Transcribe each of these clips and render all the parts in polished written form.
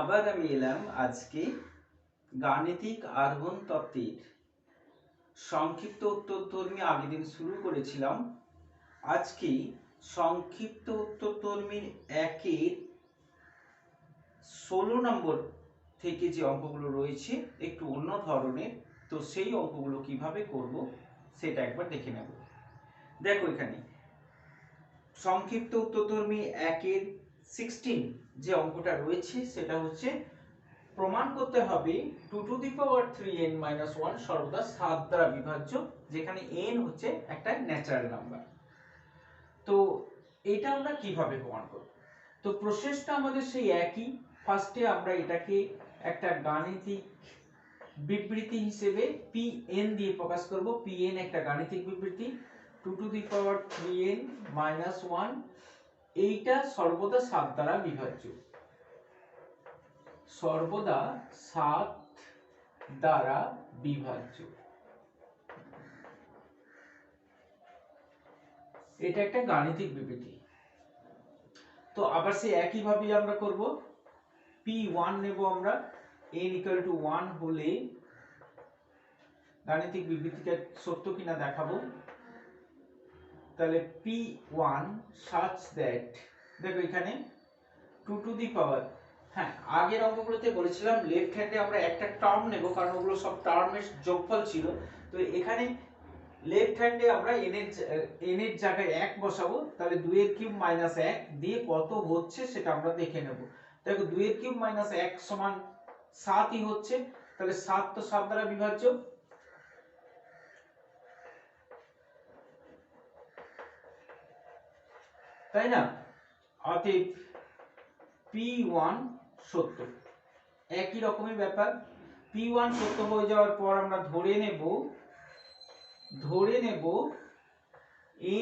আবার আমি এলাম আজকে গাণিতিক আরোহণ তত্ত্বের সংক্ষিপ্ত উত্তরধর্মী। আগের দিন শুরু করেছিলাম, আজকে সংক্ষিপ্ত উত্তরধর্মীর 1-এর 16 নম্বর থেকে যে অঙ্কগুলো রয়েছে একটু অন্য ধরনের। তো সেই অঙ্কগুলো কিভাবে করব সেটা একবার দেখে নেব। দেখো, এখানে সংক্ষিপ্ত উত্তরধর্মী 1-এর 16 যে অঙ্কটা রয়েছে সেটা হচ্ছে প্রমাণ করতে হবে 2^3n-1 সর্বদা 7 দ্বারা বিভাজ্য, যেখানে n হচ্ছে একটা ন্যাচারাল নাম্বার। তো এটা আমরা কিভাবে প্রমাণ করব? তো প্রসেসটা আমাদের সেই একই। ফার্স্টে আমরা এটাকে একটা গাণিতিক বিবৃতি হিসেবে pn দিয়ে প্রকাশ করব। pn একটা গাণিতিক বিবৃতি, 2^3n-1 এইটা সর্বদা 7 দ্বারা বিভাজ্য, সর্বদা 7 দ্বারা বিভাজ্য। এটা একটা গাণিতিক বিবৃতি। তো আবার সেই একই ভাবে আমরা করব, p1 নেব আমরা, n = 1 হলে গাণিতিক বিবৃতিটা সত্য কিনা দেখাবো। তাহলে p1 such that, দেখো এখানে 2^, হ্যাঁ আগের অঙ্কগুলোতে বলেছিলাম লেফট হ্যান্ডে আমরা একটা টার্ম নেব, কারণ ওগুলো সব টার্মের যোগফল ছিল। তো এখানে লেফট হ্যান্ডে আমরা n এর জায়গায় 1 বসাবো, তাহলে 2^3 - 1 দিয়ে কত হচ্ছে সেটা আমরা দেখে নেব। দেখো 2^3 - 1 = 7ই হচ্ছে, তাহলে 7 তো 7 দ্বারা বিভাজ্য, তাই না? অতএব p1 সত্য। একই রকমই ব্যাপার, p1 সত্য হয়ে যাওয়ার পর আমরা ধরে নেব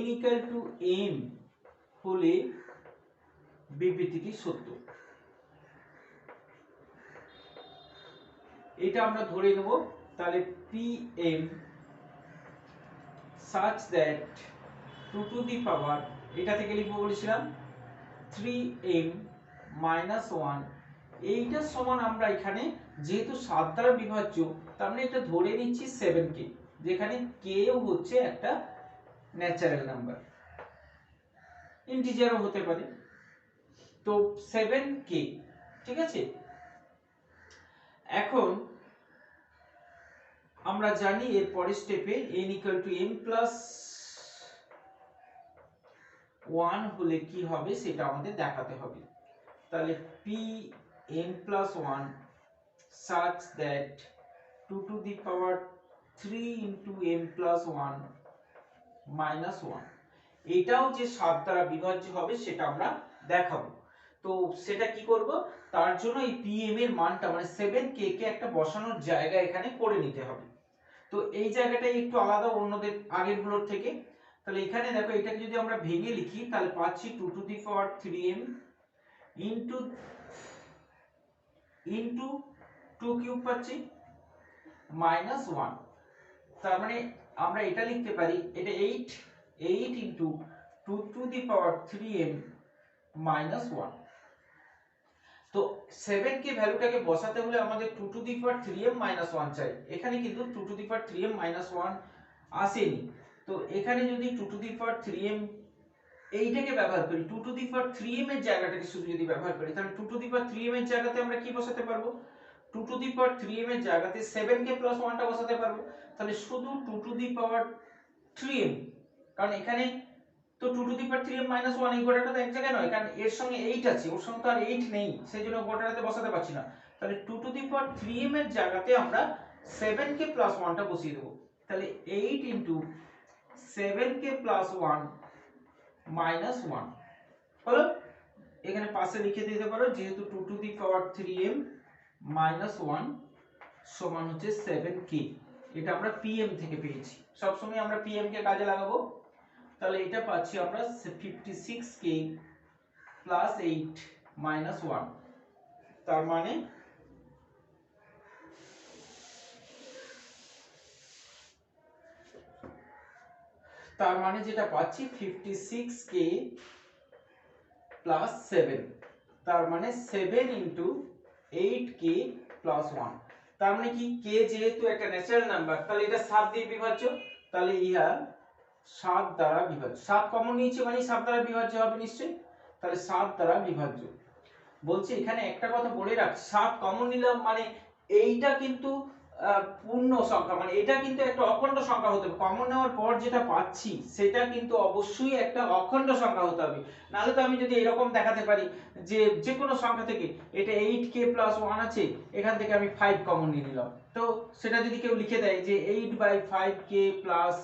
n = m হলে বিবৃতিটি সত্য। এটা আমরা ধরে নেব। তাহলে pm such that 2^, এটা থেকে লিখবো বলেছিলাম 3m-1, এইটা সমান আমরা এখানে যেহেতু 7 দ্বারা বিভাজ্য, তার মানে এটা ধরে নিচ্ছি 7k, যেখানে k হচ্ছে একটা ন্যাচারাল নাম্বার, ইন্টিজারও হতে পারে। তো 7k, ঠিক আছে। এখন আমরা জানি এর পরের স্টেপে n = m+1 হলে কি হবে সেটা আমাদের দেখাতে হবে। তাহলে pm+1 such that 2^3 × m+1 এটাও যে 7 দ্বারা বিভাজ্য হবে সেটা আমরা দেখাবো। তো সেটা কি করব, তার জন্য এই pm এর মানটা মানে 7k কে একটা বসানোর জায়গা এখানে করে নিতে হবে। তো এই জায়গাটাই একটু আলাদা অন্যদের আগেরগুলোর থেকে। তাহলে এখানে দেখো, এটাকে যদি আমরা ভেঙে লিখি তাহলে পাচ্ছি 2^3m ইনটু 2³ পাচ্ছি -1। তার মানে আমরা এটা লিখতে পারি, এটা 8 × 2^3m-1। তো 7k ভ্যালুটাকে বসাতে হলে আমাদের 2^3m-1 চাই। এখানে কিন্তু 2^3m-1 আসেনি। তো এখানে যদি 2^3m এইটাকে ব্যবহার করি, 2^3m এর জায়গাটাকে শুধু যদি ব্যবহার করি, তাহলে 2^3m এর জায়গাতে আমরা কি বসাতে পারবো? 2^3m এর জায়গাতে 7k + 1টা বসাতে পারবো। তাহলে শুধু 2^3m, কারণ এখানে তো 2^3m-1 এই গোটাটা তো এক জায়গায় নয়, কারণ এর সঙ্গে 8 আছে, ওর সঙ্গে তো আর 8 নেই, সেই জন্য গোটাটাতে বসাতে পারছি না। তাহলে 2^3m এর জায়গাতে আমরা 7k + 1টা বসিয়ে দেব। তাহলে 8 × 7k + 1 -1 হলো। এখানে পাশে লিখে দিতে পারো, যেহেতু 2^3m-1 সমান হচ্ছে 7k। এটা আমরা pm থেকে পেয়েছি, সব সময় আমরা pm কে কাজে লাগাবো। তাহলে এটা পাচ্ছি আমরা 56k + 8 -1। তার মানে যেটা পাচ্ছি 56k + 7, তার মানে 7 × 8k প্লাস 1। তার মানে কি k যেহেতু একটা ন্যাচারাল নাম্বার, তাহলে এটা 7 দিয়ে বিভাজ্য, তাহলে ইহা 7 দ্বারা বিভাজ্য। 7 কমন নিয়েছে মানে 7 দ্বারা বিভাজ্য হবে নিশ্চয়ই, তাহলে 7 দ্বারা বিভাজ্য। বলছি এখানে একটা কথা বলে রাখ, 7 কমন নিলাম মানে এইটা কিন্তু পূর্ণ সংখ্যা, মানে এটা কিন্তু একটা অখণ্ড সংখ্যা হতে হবে। কমন নেওয়ার পর যেটা পাচ্ছি সেটা কিন্তু অবশ্যই একটা অখণ্ড সংখ্যা হতে হবে, নাহলে তো আমি যদি এরকম দেখাতে পারি যে যে কোনো সংখ্যা থেকে এটা 8k প্লাস 1 আছে, এখান থেকে আমি 5 কমন নিয়ে নিলাম, তো সেটা যদি কেউ লিখে দেয় যে 8/5k প্লাস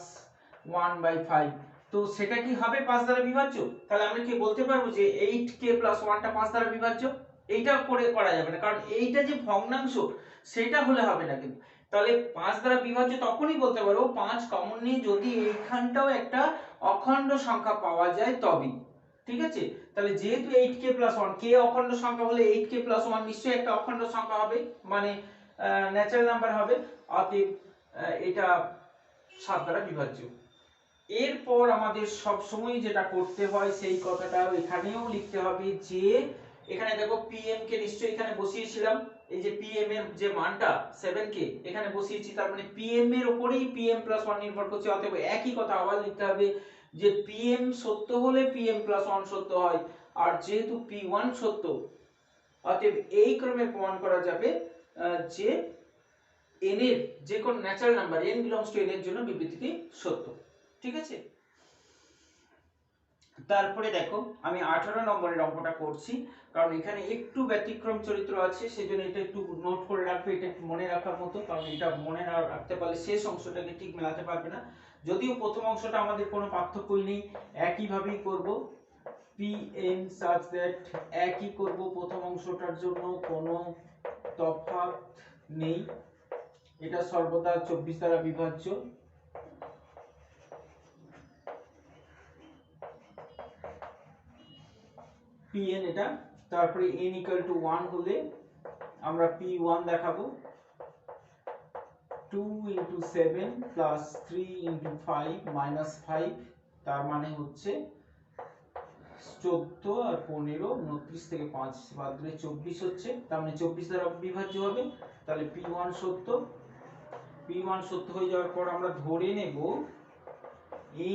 1/5, তো সেটা কি হবে 5 দ্বারা বিভাজ্য? তাহলে আমরা কি বলতে পারবো যে 8k প্লাস 1 টা 5 দ্বারা বিভাজ্য? এইটা করে করা যাবে না, কারণ এইটা যে ভগ্নাংশ সেটা হলে হবে না কিন্তু। তাহলে 5 দ্বারা বিভাজ্য তখনই বলতে পারবো 5 কমন নিয়ে যদি এইখানটাও একটা অখণ্ড সংখ্যা পাওয়া যায় তবেই। ঠিক আছে, তাহলে যেহেতু 8k প্লাস 1, k অখণ্ড সংখ্যা হলে 8k প্লাস 1 নিশ্চয়ই একটা অখণ্ড সংখ্যা হবে, মানে ন্যাচারাল নাম্বার হবে, অতএব এটা 7 দ্বারা বিভাজ্য। এরপর আমাদের সব সময় যেটা করতে হয় সেই কথাটা এখানেও লিখতে হবে, যে এখানে দেখো pm কে নিশ্চয়ই এখানে বসিয়েছিলাম, এই যে pm এর যে মানটা 7k এখানে বসিয়েছি, তার মানে pm এর উপরেই pm প্লাস 1 নির্ভর করছে, অতএব একই কথা আবার লিখতে হবে যে pm সত্য হলে pm প্লাস 1 সত্য হয়, আর যেহেতু p1 সত্য, অতএব এই ক্রমে প্রমাণ করা যাবে যে n এর যে কোন natural number n belongs to n এর জন্য বিবৃতিটি সত্য। ঠিক আছে, তারপরে দেখো আমি 18 নম্বরের অঙ্কটা করছি, কারণ এখানে একটু ব্যতিক্রম চরিত্র আছে, সেজন্য এটা একটু নোট করে রাখবে, এটা একটু মনে রাখার মতো, কারণ এটা মনে না রাখতে পারলে শেষ অংশটাকে ঠিক মেলাতে পারবে না। যদিও প্রথম অংশটা আমাদের কোনো পার্থক্যই নেই, একইভাবেই করব, pm such that একই করব, প্রথম অংশটার জন্য কোনো তফাৎ নেই, এটা সর্বদা 24 দ্বারা বিভাজ্য। pn এটা, তারপরে n equal to 1 হলে আমরা p1 দেখাবো 2 into 7 plus 3 into 5 minus 5, তার মানে হচ্ছে 14 আর 15, 29 থেকে 5 বাদ দিলে 24 হচ্ছে, তার মানে 24 দ্বারা বিভাজ্য হবে, তাহলে p1 সত্য। p1 সত্য হয়ে যাওয়ার পর আমরা ধরে নেব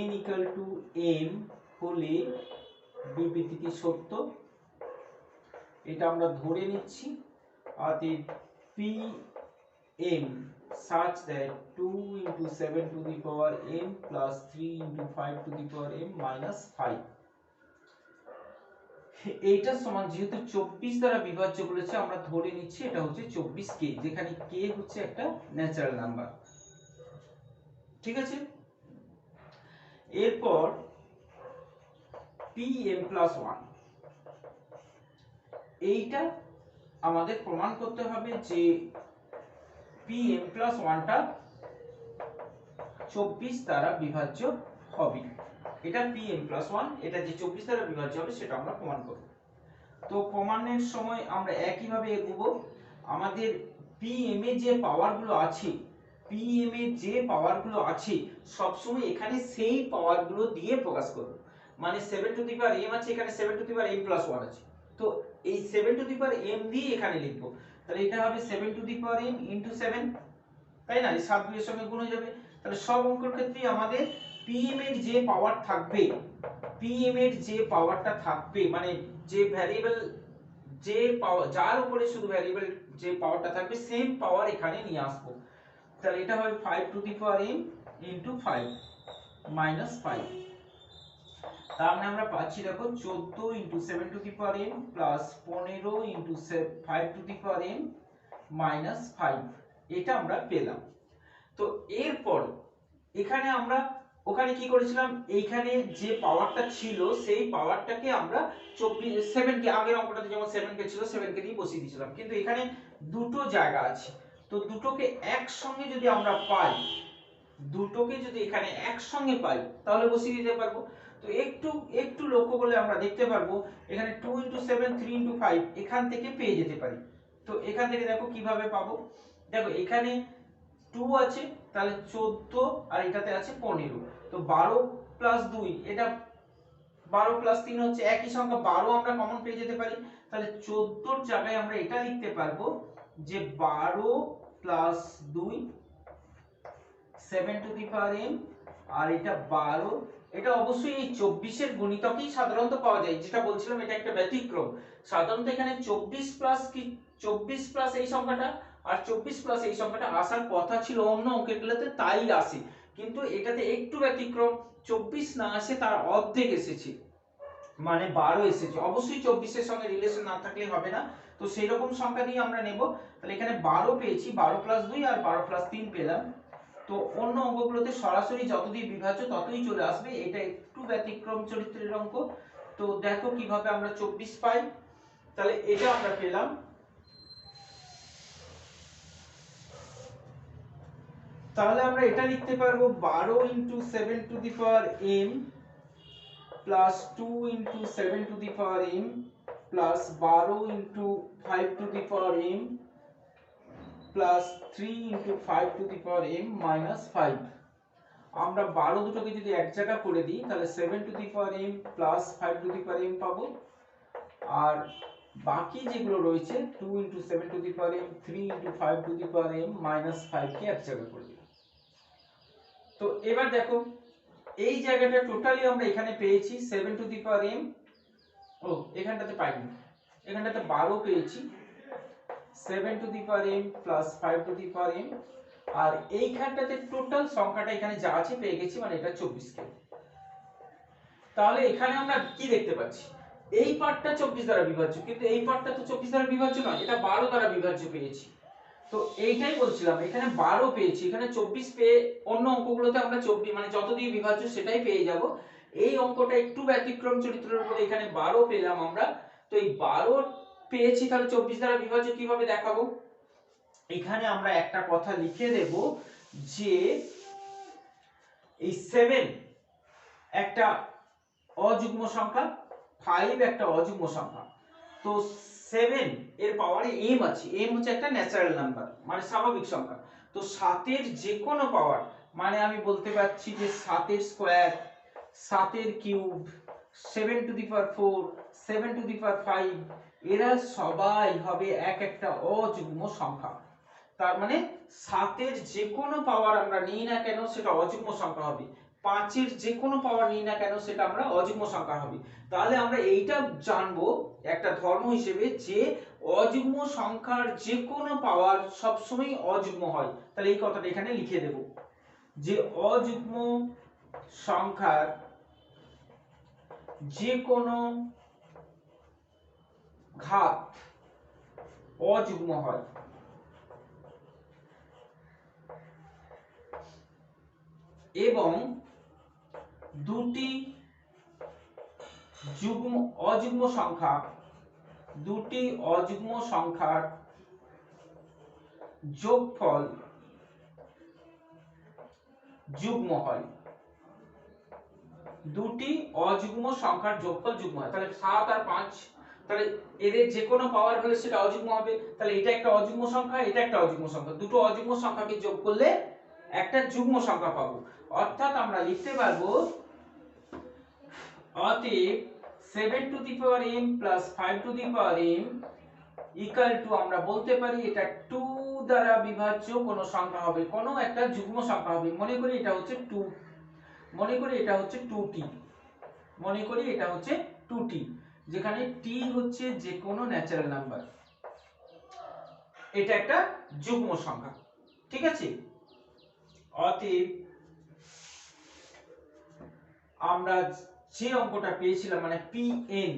n equal to m হলে বিবৃতিটি সত্য, এটা আমরা ধরে নিচ্ছি, অতএব pm such that 2 into 7 to the power m plus 3 into 5 to the power m minus 5, এইটা সমান যেহেতু 24 দ্বারা বিভাজ্য বলেছে, আমরা ধরে নিচ্ছি এটা হচ্ছে 24k, যেখানে k হচ্ছে একটা ন্যাচারাল নাম্বার। ঠিক আছে, এরপর pm plus 1, এইটা আমাদের প্রমাণ করতে হবে যে pm plus 1 টা 24 দ্বারা বিভাজ্য হবে, এটা pm plus 1 এটা যে 24 দ্বারা বিভাজ্য হবে সেটা আমরা প্রমাণ করব। তো প্রমাণের সময় আমরা একইভাবে এগোবো, আমাদের pm এর যে পাওয়ারগুলো আছে, pm এর যে পাওয়ারগুলো আছে সবসময় এখানে সেই পাওয়ারগুলো দিয়ে প্রকাশ করব, মানে 7 টু দি পাওয়ার m আছে, এখানে 7 to the power m plus 1 আছে, তো এই 7 টু দি পাওয়ার m দিয়ে এখানে লিখবো, তাহলে এটা হবে 7 to the power m into 7, তাই না, এই 7 এর সঙ্গে গুণ হয়ে যাবে, তাহলে সব অঙ্কের ক্ষেত্রে আমাদের pm এর যে পাওয়ার থাকবে, pm এর যে পাওয়ারটা থাকবে, মানে যে ভ্যারিয়েবল যে পাওয়ার যার উপরে শুধু ভ্যারিয়েবল যে পাওয়ারটা থাকবে সেম পাওয়ার এখানে নিয়ে আসবো, তাহলে এটা হবে 5 two the power m into 5 minus 5, তার মানে আমরা পাচ্ছি দেখো 14 into 7 to the power m plus 15 into 5 two the power m minus 5, এটা আমরা পেলাম। তো এরপর এখানে আমরা ওখানে কি করেছিলাম, এইখানে যে পাওয়ারটা ছিল সেই পাওয়ারটাকে আমরা 7 কে, আগের অঙ্কটাতে যেমন 7 কে ছিল 7 কে দিয়ে বসিয়ে দিয়েছিলাম, কিন্তু এখানে দুটো জায়গা আছে, তো দুটোকে একসঙ্গে যদি আমরা পাই, দুটোকে যদি এখানে একসঙ্গে পাই তাহলে বসিয়ে দিতে পারবো। তো একটু একটু লক্ষ্য করলে আমরা দেখতে পারবো এখানে 2 into 7 3 into 5 এখান থেকে পেয়ে যেতে পারি, তো এখান থেকে দেখো কিভাবে পাবো, দেখো এখানে 2 আছে, তাহলে 14 আর এটাতে আছে 15, তো 12 প্লাস 2 এটা 12 প্লাস 3 হচ্ছে একই সংখ্যা 12, আমরা কমন পেয়ে যেতে পারি, তাহলে 14 এর জায়গায় আমরা এটা লিখতে পারবো যে 12 plus 2 7 to the power m, আর এটা 12, এটা অবশ্যই এই 24 এর গুণিতকই সাধারণত পাওয়া যায়, যেটা বলছিলাম এটা একটা ব্যতিক্রম। সাধারণত এখানে 24 প্লাস কি 24 প্লাস এই সংখ্যাটা আর 24 প্লাস এই সংখ্যাটা আসার কথা ছিল অন্য অঙ্কগুলোতে, তাই আসে, কিন্তু এটাতে একটু ব্যতিক্রম, 24 না আসে তার অর্ধেক এসেছে, মানে 12 এসেছে। অবশ্যই 24 এর সঙ্গে রিলেশন না থাকলে হবে না, তো সেই রকম সংখ্যা দিয়ে আমরা নেব। তাহলে এখানে 12 পেয়েছি, 12 প্লাস 2 আর 12 প্লাস 3 পেলাম। তো অন্য অঙ্কগুলোতে সরাসরি যত দিয়ে বিভাজ্য ততই চলে আসবে, এটা একটু ব্যতিক্রম চরিত্রের অঙ্ক। তো দেখো কিভাবে আমরা 24 পাই। তাহলে এটা আমরা পেলাম, তাহলে আমরা এটা লিখতে পারবো 12 into 7 to the power m plus 2 into 7 to the power m plus 12 into 5 two the power m plus 3 into 5 two the power m minus 5। আমরা 12 দুটোকে যদি এক জায়গা করে দিই তাহলে 7 to the power m plus 5 two the power m পাবো, আর বাকি যেগুলো রয়েছে 2 into 7 to the power m 3 into 5 two the power m minus 5 কে এক জায়গা করে দিই। তো এবার দেখো এই জায়গাটা টোটালি আমরা এখানে পেয়েছি 7 টু দি পাওয়ার m, ও এখানটাতে পাইনি, এখানটাতে 12 পেয়েছি, 7 to the power m plus 5 two the power m, আর এইখানটাতে টোটাল সংখ্যাটা এখানে যা আছে পেয়ে গেছি, মানে এটা 24 কে। তাহলে এখানে আমরা কি দেখতে পাচ্ছি, এই পার্টটা 24 দ্বারা বিভাজ্য, কিন্তু এই পার্টটা তো 24 দ্বারা বিভাজ্য নয়, এটা 12 দ্বারা বিভাজ্য পেয়েছি। তো এইটাই বলছিলাম, এখানে 12 পেয়েছি, এখানে 24 পেয়ে অন্য অঙ্কগুলোতে আমরা 24 মানে যত দিয়ে বিভাজ্য সেটাই পেয়ে যাব। এই অঙ্কটা একটু ব্যতিক্রম চরিত্রের উপরে, এখানে 12 পেলাম আমরা। তো এই 12 পেয়েছি, তাহলে 24 দ্বারা বিভাজ্য কিভাবে দেখাবো? এখানে আমরা একটা কথা লিখে দেব যে এই 7 একটা অযুগ্ম সংখ্যা, 5 একটা অযুগ্ম সংখ্যা। তো 7 এর পাওয়ারে m আছে, m হচ্ছে একটা ন্যাচারাল নাম্বার, মানে স্বাভাবিক সংখ্যা। তো 7 এর যে কোনো পাওয়ার, মানে আমি বলতে পারছি যে 7 এর স্কয়ার, 7 এর cube, 7 to the power 4, 7 to the power 5, এরা সবাই হবে এক একটা অযুগ্ম সংখ্যা। তার মানে 7 এর যে কোনো পাওয়ার আমরা নিই না কেন সেটা অযুগ্ম সংখ্যা হবে, 5 এর যে কোনো পাওয়ার নিই না কেন সেটা আমরা অযুগ্ম সংখ্যা হবে। তাহলে আমরা এইটা জানবো একটা ধর্ম হিসেবে যে অযুগ্ম সংখ্যার যে কোনো পাওয়ার সবসময় অযুগ্ম হয়। তাহলে এই কথাটা এখানে লিখে দেব যে অযুগ্ম সংখ্যার যে কোনো ঘাত অযুগ্ম হয়, এবং দুটি অযুগ্ম সংখ্যার যোগফল যুগ্ম হয়, দুটি অযুগ্ম সংখ্যার যোগফল যুগ্ম হয়। তাহলে 7 আর 5, তাহলে এদের যে কোনো পাওয়ার হলে সেটা অযুগ্ম হবে। তাহলে এটা একটা অযুগ্ম সংখ্যা, এটা একটা অযুগ্ম সংখ্যা, দুটো অযুগ্ম সংখ্যাকে যোগ করলে একটা যুগ্ম সংখ্যা পাবো। অর্থাৎ আমরা লিখতে পারবো অতএব 7 to the power m plus 5 two the power m equal to, আমরা বলতে পারি এটা 2 দ্বারা বিভাজ্য কোন সংখ্যা হবে, কোন একটা যুগ্ম সংখ্যা হবে। মনে করি এটা হচ্ছে 2, মনে করি এটা হচ্ছে 2t, মনে করি এটা হচ্ছে 2t, যেখানে t হচ্ছে যে কোনো ন্যাচারাল নাম্বার, এটা একটা যুগ্ম সংখ্যা। ঠিক আছে, অতএব আমরা যে অঙ্কটা পেয়েছিলাম মানে pn,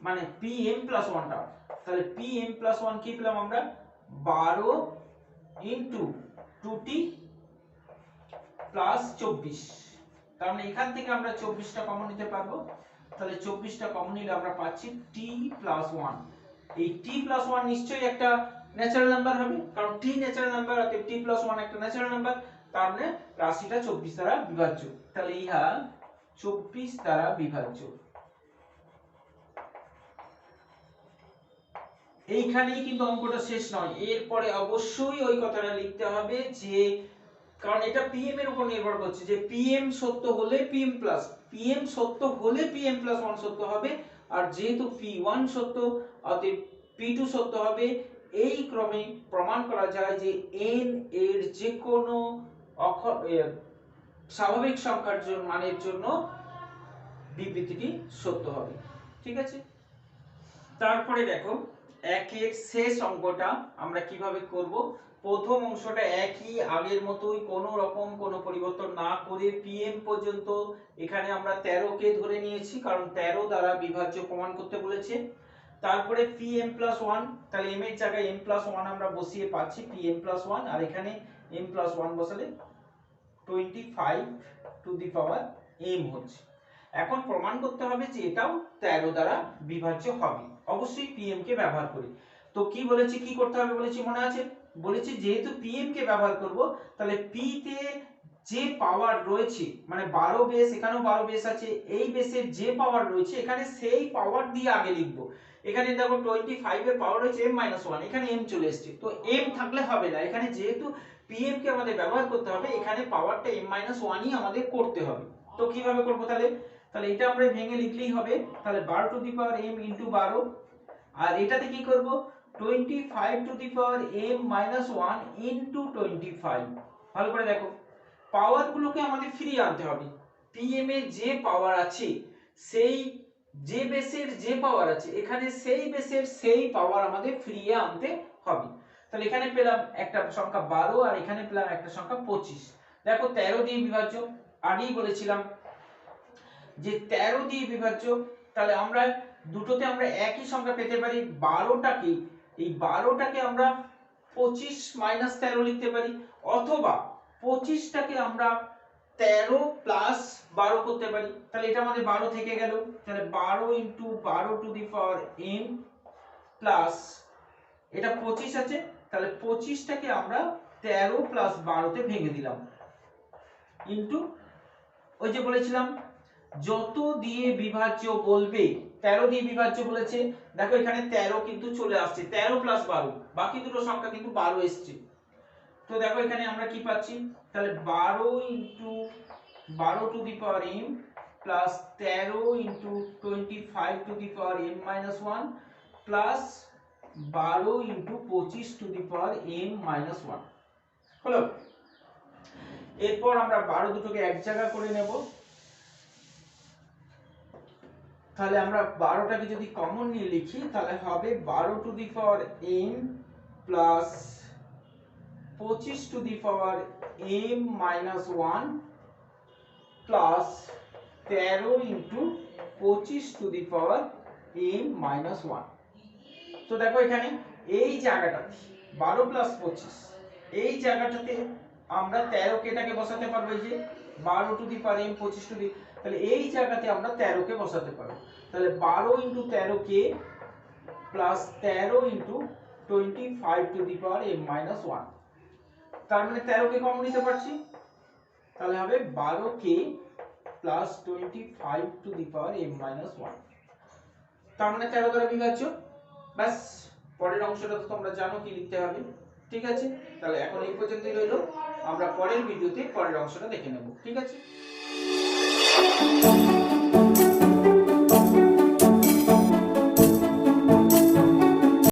মানে pm প্লাস 1টা, তাহলে pm প্লাস 1 কি পেলাম আমরা 12 ইনটু 2t প্লাস 24। তার মানে এখান থেকে আমরা 24টা কমন নিতে পারবো, তাহলে 24টা কমন নিলে আমরা পাচ্ছি t প্লাস 1। এই t প্লাস 1 নিশ্চয়ই একটা ন্যাচারাল নাম্বার হবে, কারণ t ন্যাচারাল নাম্বার, অতএব t প্লাস 1 একটা ন্যাচারাল নাম্বার, তার মানে রাশিটা 24 দ্বারা বিভাজ্য। তাহলে ইহা 24 দ্বারা বিভাজ্য। এইখানেই কিন্তু অঙ্কটা শেষ নয়, এরপরে অবশ্যই ওই কথাটা লিখতে হবে যে, কারণ এটা pm এর উপর নির্ভর করছে, যে pm সত্য হলে pm সত্য হলে pm প্লাস 1 সত্য হবে, আর যেহেতু p1 সত্য অতএব P2 সত্য হবে। এই ক্রমে প্রমাণ করা যায় যে n এর যে কোনো স্বাভাবিক সংখ্যার মানের জন্য বিবৃতিটি সত্য হবে। ঠিক আছে, তারপরে দেখো একের শেষ অঙ্কটা আমরা কিভাবে করব। প্রথম অংশটা একই আগের মতোই, কোনো রকম কোনো পরিবর্তন না করে pm পর্যন্ত এখানে আমরা 13 কে ধরে নিয়েছি, কারণ 13 দ্বারা বিভাজ্য প্রমাণ করতে বলেছে। তারপরে pm প্লাস 1, তাহলে m এর জায়গায় m প্লাস 1 আমরা বসিয়ে পাচ্ছি pm প্লাস 1, আর এখানে m প্লাস 1 বসালে 25 টু দি পাওয়ার m হচ্ছে। এখন প্রমাণ করতে হবে যে এটাও 13 দ্বারা বিভাজ্য হবে, অবশ্যই pm কে ব্যবহার করি। তো কি বলেছি, কি করতে হবে বলেছি মনে আছে? বলেছি যেহেতু pm কে ব্যবহার করব, তাহলে p তে যে পাওয়ার রয়েছে, মানে 12 বেস, এখানেও 12 বেস আছে, এই বেসের যে পাওয়ার রয়েছে এখানে সেই পাওয়ার দিয়ে আগে লিখব। এখানে দেখো 25 এর পাওয়ার রয়েছে m-1, এখানে m চলে এসেছে, তো m থাকলে হবে না, এখানে যেহেতু pm কে আমাদের ব্যবহার করতে হবে, এখানে পাওয়ারটা m-1ই আমাদের করতে হবে। তো কিভাবে করব তাহলে? তাহলে এটা আমরা ভেঙে লিখলেই হবে, তাহলে 12 two the power m into 12, আর এটাতে কি করব 25 two the power m-1 into 25। ভালো করে দেখো, পাওয়ার গুলোকে আমাদের ফিরিয়ে আনতে হবে। pm এর যে পাওয়ার আছে, সেই যে বেসের যে পাওয়ার আছে, এখানে সেই বেসের সেই পাওয়ার আমাদের ফিরিয়ে আনতে হবে। তাহলে এখানে পেলাম একটা সংখ্যা 12, আর এখানে পেলাম একটা সংখ্যা 25। দেখো 13 দিয়ে বিভাজ্য, আগেই বলেছিলাম যে 13 দিয়ে বিভাজ্য, তাহলে আমরা দুটোতে আমরা একই সংখ্যা পেতে পারি। 12টাকে, এই 12টাকে আমরা 25 মাইনাস 13 লিখতে পারি, অথবা 25টাকে আমরা 13 প্লাস 12 করতে পারি। তাহলে এটা আমাদের 12 থেকে গেল, তাহলে 12 into 12 two the power m plus এটা 25 আছে, তাহলে 25টাকে আমরা 13 প্লাস 12 তে ভেঙে দিলাম, ইনটু ওই যে বলেছিলাম যত দিয়ে বিভাজ্য বলবে, 13 দিয়ে বিভাজ্য বলেছে, দেখো এখানে 13 কিন্তু চলে আসছে, 13 প্লাস 12, বাকি দুটো সংখ্যা কিন্তু 12 এসছে। তো দেখো এখানে আমরা কি পাচ্ছি, তাহলে 12 into 12 two the power m plus 13 into 25 two the power m-1 plus 12 into 25 two the power m-1 হলো। এরপর আমরা 12 দুটোকে এক জায়গা করে নেব, তাহলে আমরা 12টাকে যদি কমন নিয়ে লিখি, তাহলে হবে 12 two the power m plus 25 two the power m-1 plus 13 into 25 two the power m-1। তো দেখো এখানে এই জায়গাটাতে 12 প্লাস 25, এই জায়গাটাতে আমরা 13 কে এটাকে বসাতে পারবো, এই যে 12 two the power m 25 to the, তাহলে এই জায়গাতে আমরা 13 কে বসাতে পারবো। তাহলে 12 into 13 k plus 13 into 25 two the power m-1, তার মানে 13 কে কমন নিতে পারছি, তাহলে হবে 12 k plus 25 two the power m-1, তার মানে 13 দ্বারা বিভাজ্য। ব্যাস, পরের অংশটা তো তোমরা জানো কি লিখতে হবে। ঠিক আছে, তাহলে এখন এই পর্যন্তই রইলো, আমরা পরের ভিডিওতে পরের অংশটা দেখে নেব। ঠিক আছে।